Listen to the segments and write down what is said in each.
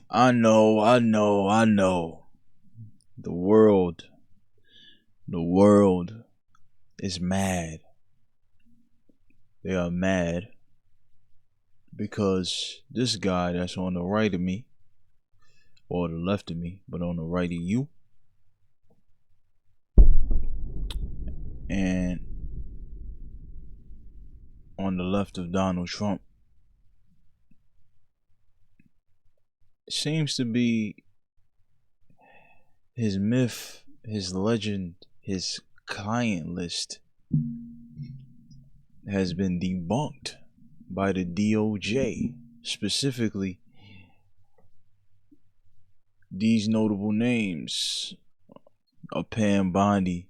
I know. The world, the world is mad. They are mad because this guy that's on the right of me, or the left of me, but on the right of you, and on the left of Donald Trump, seems to be his myth, his legend, his client list has been debunked by the DOJ. Specifically, these notable names of Pam Bondi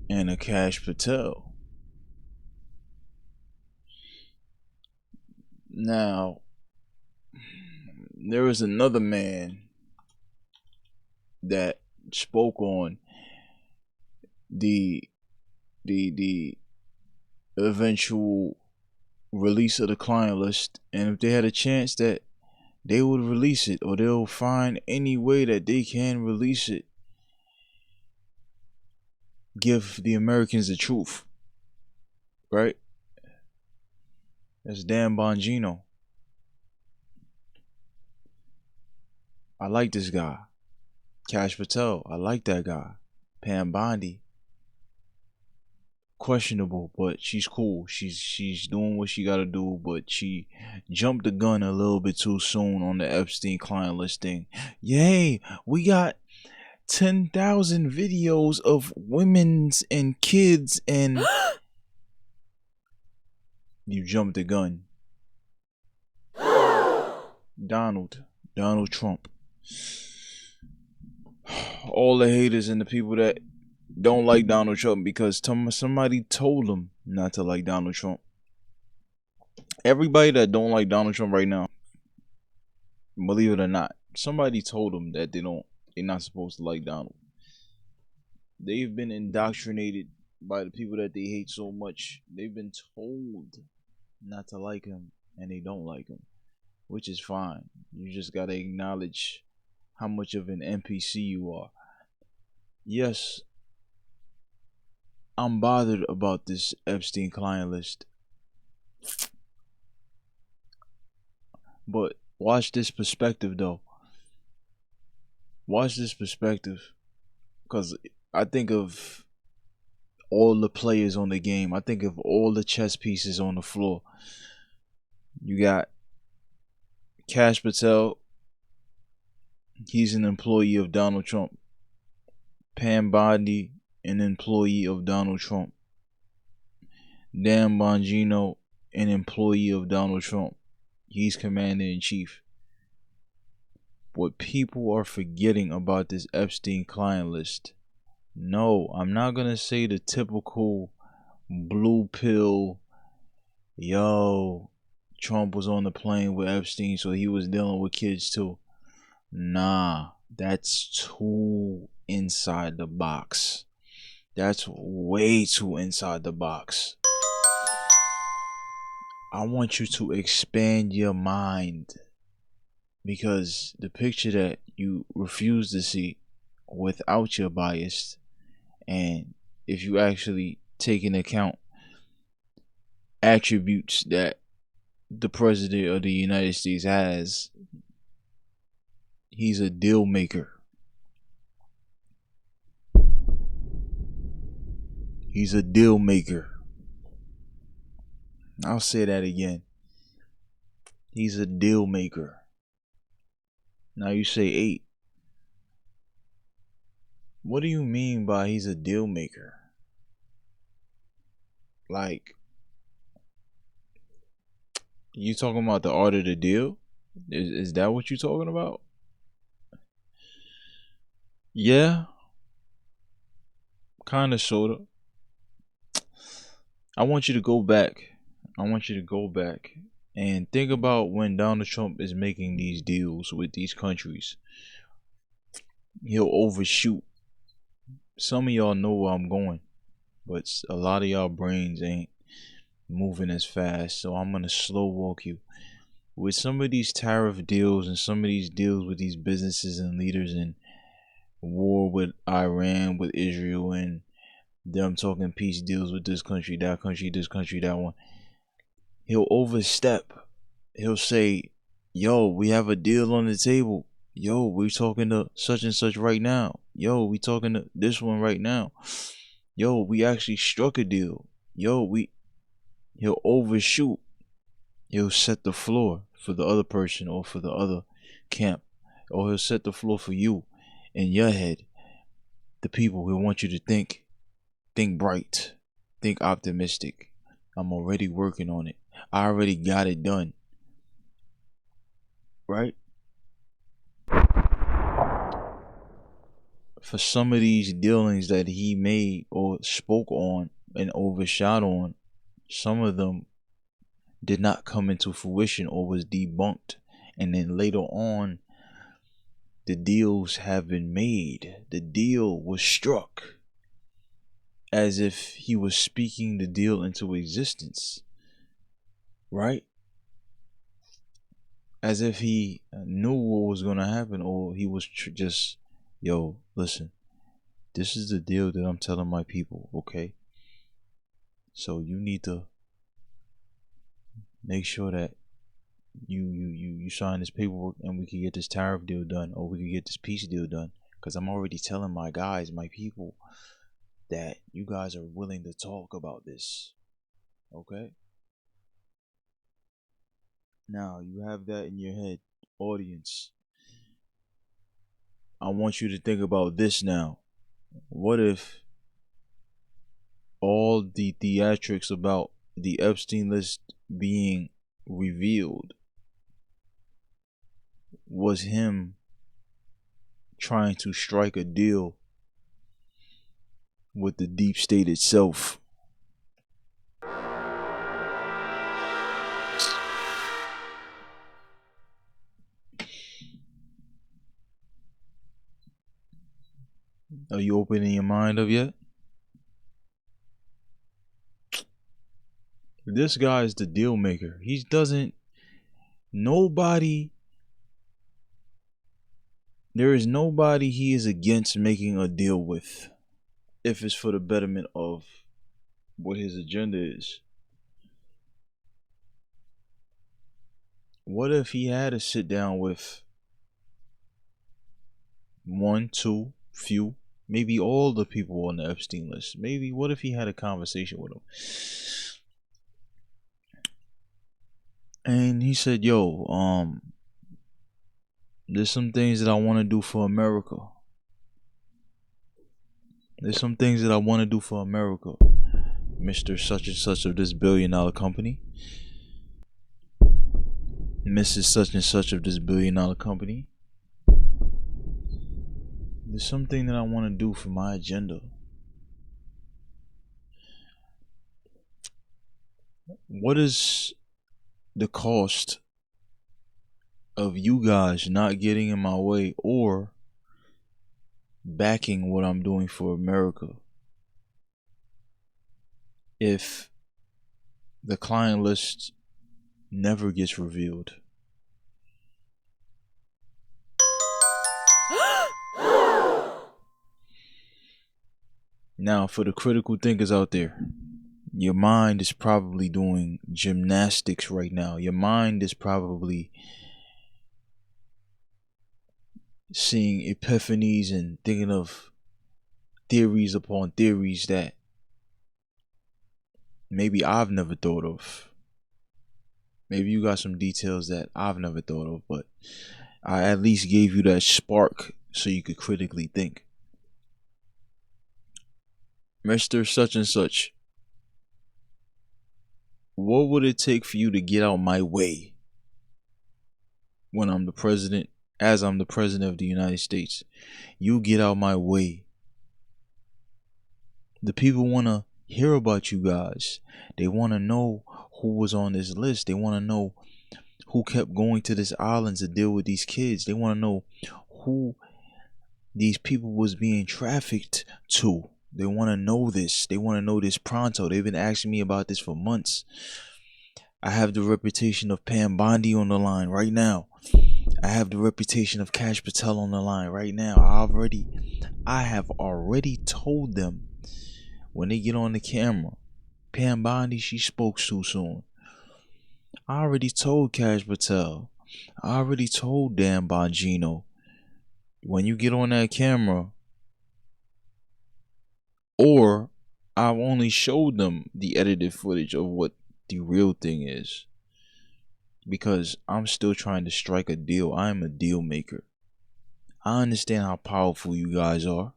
and a Kash Patel. Now, there was another man that spoke on the eventual release of the client list, and if they had a chance that they would release it, or they'll find any way that they can release it, give the Americans the truth, right? That's damn Bongino. I like this guy. Kash Patel, I like that guy. Pam Bondi, questionable, but she's cool. She's doing what she gotta do, but she jumped the gun a little bit too soon on the Epstein Client List thing. Yay, we got 10,000 videos of women's and kids, and you jumped the gun. Donald Trump. All the haters and the people that don't like Donald Trump because somebody told them not to like Donald Trump. Everybody that don't like Donald Trump right now, believe it or not, somebody told them that they're not supposed to like Donald. They've been indoctrinated by the people that they hate so much. They've been told not to like him, and they don't like him, which is fine. You just gotta acknowledge how much of an NPC you are. Yes, I'm bothered about this Epstein client list, but watch this perspective though. Watch this perspective, because I think of all the players on the game. I think of all the chess pieces on the floor. You got Kash Patel. He's an employee of Donald Trump. Pam Bondi, an employee of Donald Trump. Dan Bongino, an employee of Donald Trump. He's commander-in-chief. What people are forgetting about this Epstein client list. No, I'm not going to say the typical blue pill, yo, Trump was on the plane with Epstein, so he was dealing with kids too. Nah, that's too inside the box. That's way too inside the box. I want you to expand your mind, because the picture that you refuse to see without your bias, and if you actually take into account attributes that the president of the United States has, he's a deal maker. He's a deal maker. I'll say that again. He's a deal maker. Now you say 8. What do you mean by he's a deal maker? Like, you talking about the art of the deal? Is that what you talking about? Yeah, kind of, sort of. I want you to go back. And think about when Donald Trump is making these deals with these countries. He'll overshoot. Some of y'all know where I'm going, but a lot of y'all brains ain't. moving as fast, so I'm gonna slow walk you. With some of these tariff deals and some of these deals with these businesses and leaders and war with Iran, with Israel, and them talking peace deals with this country, this country, that one, he'll overstep. He'll say, yo, we have a deal on the table. Yo, we talking to such and such right now. Yo, we talking to this one right now. Yo, we actually struck a deal. He'll overshoot. He'll set the floor for the other person or for the other camp. Or he'll set the floor for you in your head. The people who want you to think bright, think optimistic. I'm already working on it. I already got it done. Right? For some of these dealings that he made or spoke on and overshot on, some of them did not come into fruition or was debunked. And then later on, the deals have been made. The deal was struck as if he was speaking the deal into existence. Right? As if he knew what was going to happen, or he was just, yo, listen, this is the deal that I'm telling my people, okay? So you need to make sure that you sign this paperwork and we can get this tariff deal done, or we can get this peace deal done, because I'm already telling my guys, my people, that you guys are willing to talk about this, okay? Now you have that in your head, audience. I want you to think about this now. What if all the theatrics about the Epstein list being revealed was him trying to strike a deal with the deep state itself? Are you opening your mind up yet? This guy is the deal maker. He doesn't, there is nobody he is against making a deal with, if it's for the betterment of what his agenda is. What if he had to sit down with one, two, few, maybe all the people on the Epstein list? Maybe, what if he had a conversation with them? And he said, yo, there's some things that I want to do for America. There's some things that I want to do for America, Mr. Such and Such of this billion-dollar company. Mrs. Such and Such of this billion-dollar company. There's something that I want to do for my agenda. What is the cost of you guys not getting in my way or backing what I'm doing for America if the client list never gets revealed? Now, for the critical thinkers out there, your mind is probably doing gymnastics right now. Your mind is probably seeing epiphanies and thinking of theories upon theories that maybe I've never thought of. Maybe you got some details that I've never thought of, but I at least gave you that spark so you could critically think. Mr. Such and Such, what would it take for you to get out my way when I'm the president, as I'm the president of the United States? You get out my way. The people want to hear about you guys. They want to know who was on this list. They want to know who kept going to this island to deal with these kids. They want to know who these people was being trafficked to. They want to know this. They want to know this pronto. They've been asking me about this for months. I have the reputation of Pam Bondi on the line right now. I have the reputation of Kash Patel on the line right now. I have already told them when they get on the camera, Pam Bondi, she spoke too soon. I already told Kash Patel. I already told Dan Bongino. When you get on that camera, or I've only showed them the edited footage of what the real thing is. Because I'm still trying to strike a deal. I am a deal maker. I understand how powerful you guys are.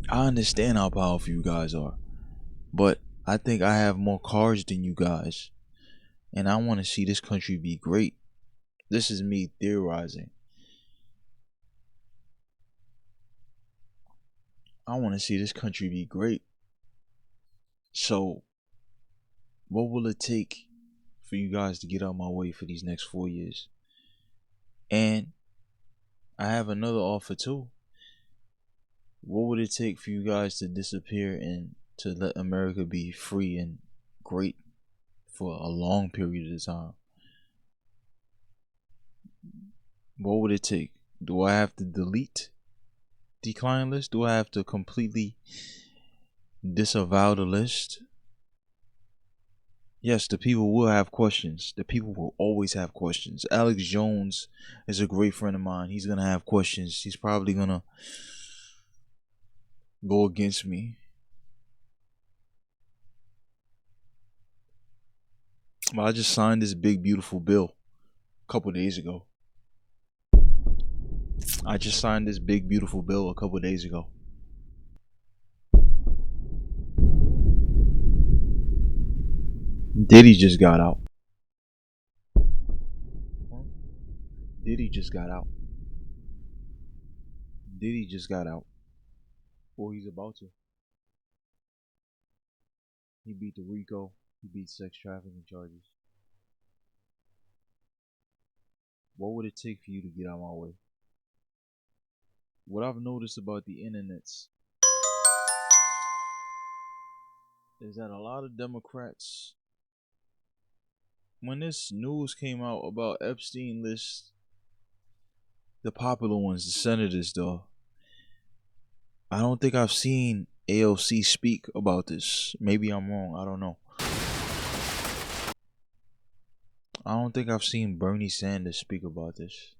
I understand how powerful you guys are. But I think I have more cards than you guys. And I want to see this country be great. This is me theorizing. I want to see this country be great. So, what will it take for you guys to get out my way for these next 4 years? And I have another offer too. What would it take for you guys to disappear and to let America be free and great for a long period of time? What would it take? Do I have to delete the client list? Do I have to completely disavow the list? Yes, the people will have questions. The people will always have questions. Alex Jones is a great friend of mine. He's going to have questions. He's probably going to go against me. But I just signed this big, beautiful bill a couple days ago. I just signed this big, beautiful bill a couple days ago. Diddy just got out. Diddy just got out. Diddy just got out. Or he's about to. He beat the RICO. He beat sex trafficking charges. What would it take for you to get out of my way? What I've noticed about the internets is that a lot of Democrats, when this news came out about Epstein List, the popular ones, the senators though, I don't think I've seen AOC speak about this. Maybe I'm wrong. I don't know. I don't think I've seen Bernie Sanders speak about this.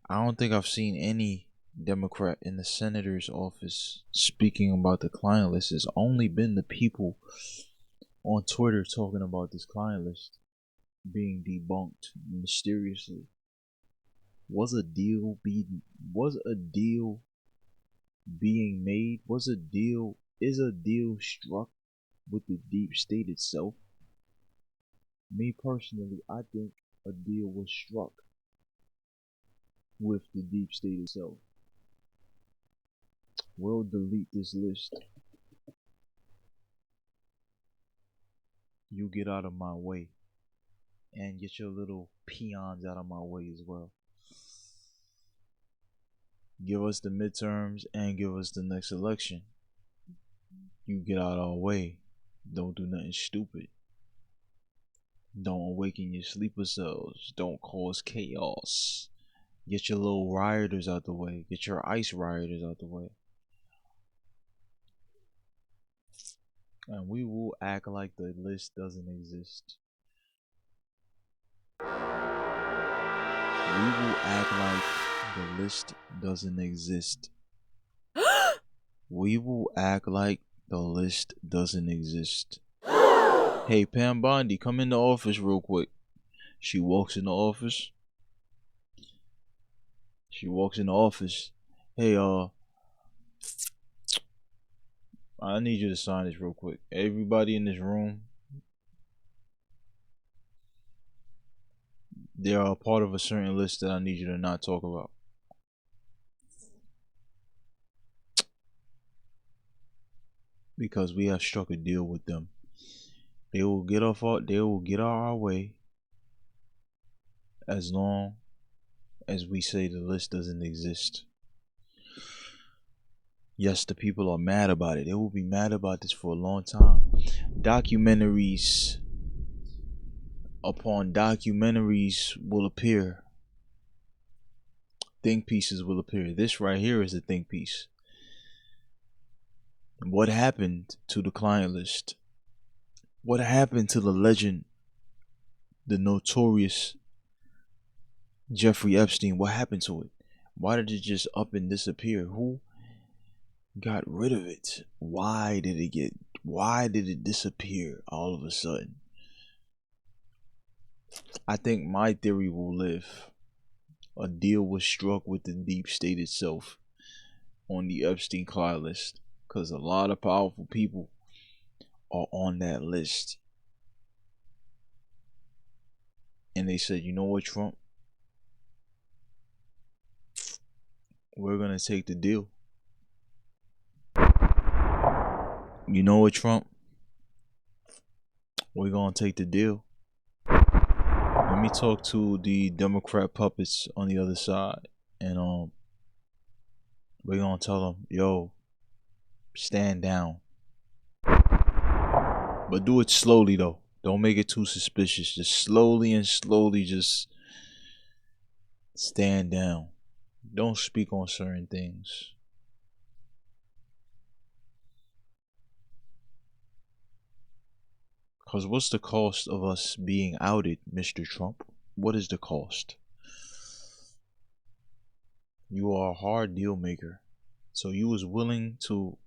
I don't think I've seen any Democrat in the senator's office speaking about the client list. It's only been the people on Twitter talking about this client list being debunked mysteriously. Was a deal being made? Is a deal struck with the deep state itself? Me personally, I think a deal was struck with the deep state itself. We'll delete this list. You get out of my way. And get your little peons out of my way as well. Give us the midterms and give us the next election. You get out of our way. Don't do nothing stupid. Don't awaken your sleeper cells. Don't cause chaos. Get your little rioters out the way. Get your ICE rioters out the way. And we will act like the list doesn't exist. We will act like the list doesn't exist. We will act like the list doesn't exist. Hey, Pam Bondi, come in the office real quick. She walks in the office. Hey, I need you to sign this real quick. Everybody in this room, they are a part of a certain list that I need you to not talk about. Because we have struck a deal with them. They will get out our way as long as we say, the list doesn't exist. Yes, the people are mad about it. They will be mad about this for a long time. Documentaries upon documentaries will appear. Think pieces will appear. This right here is a think piece. What happened to the client list? What happened to the legend, the notorious Jeffrey Epstein? What happened to it? Why did it just up and disappear? Who got rid of it? Why did it disappear all of a sudden? I think my theory will live. A deal was struck with the deep state itself on the Epstein Client List, because a lot of powerful people are on that list. And they said, you know what, Trump? We're going to take the deal. You know what, Trump? We're going to take the deal. Let me talk to the Democrat puppets on the other side. And we're going to tell them, yo, stand down. But do it slowly, though. Don't make it too suspicious. Just slowly just stand down. Don't speak on certain things. Because what's the cost of us being outed, Mr. Trump? What is the cost? You are a hard deal maker. So you was willing to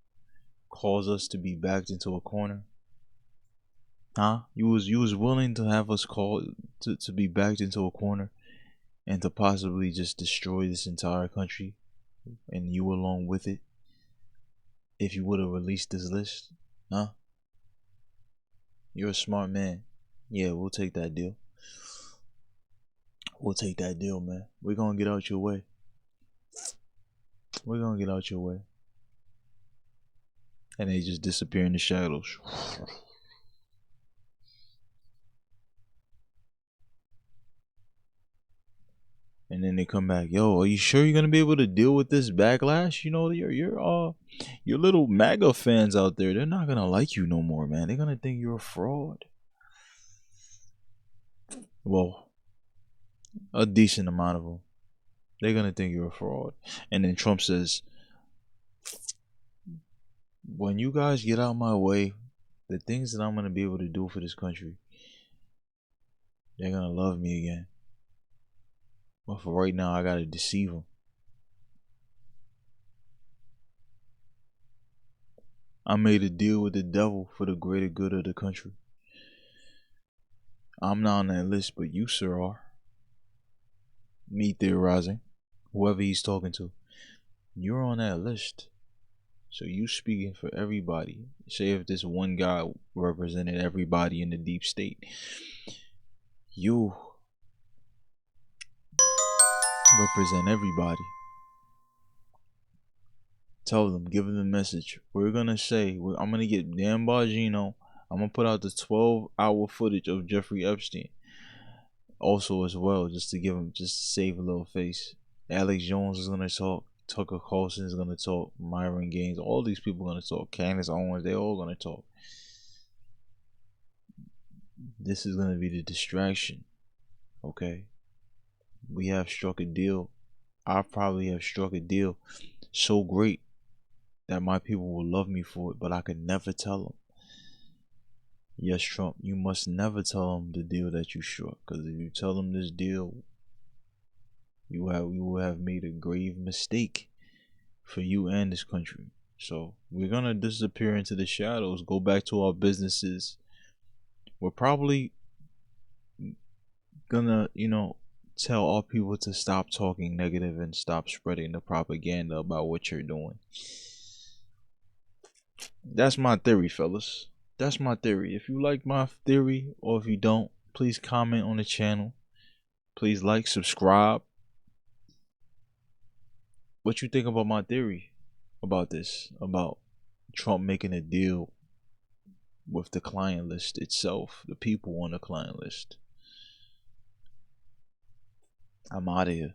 cause us to be backed into a corner? Huh? You was willing to have us called to be backed into a corner and to possibly just destroy this entire country, and you along with it, if you would have released this list? Huh? You're a smart man. Yeah, we'll take that deal. We'll take that deal, man. We're gonna get out your way. We're gonna get out your way. And they just disappear in the shadows. And then they come back. Yo, are you sure you're gonna be able to deal with this backlash? You know, your little MAGA fans out there, they're not gonna like you no more, man. They're gonna think you're a fraud. Well, a decent amount of them. They're gonna think you're a fraud. And then Trump says, when you guys get out my way, the things that I'm gonna be able to do for this country, they're gonna love me again. But for right now, I gotta deceive them. I made a deal with the devil for the greater good of the country. I'm not on that list, but you, sir, are. Me theorizing. Whoever he's talking to. You're on that list. So you speaking for everybody. Say if this one guy represented everybody in the deep state. You represent everybody. Tell them, give them the message. We're gonna say, I'm gonna get Dan Bongino. I'm gonna put out the 12-hour footage of Jeffrey Epstein. Also, as well, just to save a little face. Alex Jones is gonna talk. Tucker Carlson is gonna talk. Myron Gaines. All these people are gonna talk. Candace Owens. They all gonna talk. This is gonna be the distraction. Okay. We have struck a deal. I probably have struck a deal so great that my people will love me for it, but I could never tell them. Yes, Trump, you must never tell them the deal that you struck, because if you tell them this deal, you will have made a grave mistake for you and this country. So we're gonna disappear into the shadows, go back to our businesses. We're probably gonna, tell our people to stop talking negative and stop spreading the propaganda about what you're doing. That's my theory, fellas. That's my theory. If you like my theory, or if you don't, please comment on the channel. Please like, subscribe. What you think about my theory about this? About Trump making a deal with the client list itself, the people on the client list. I'm out of here.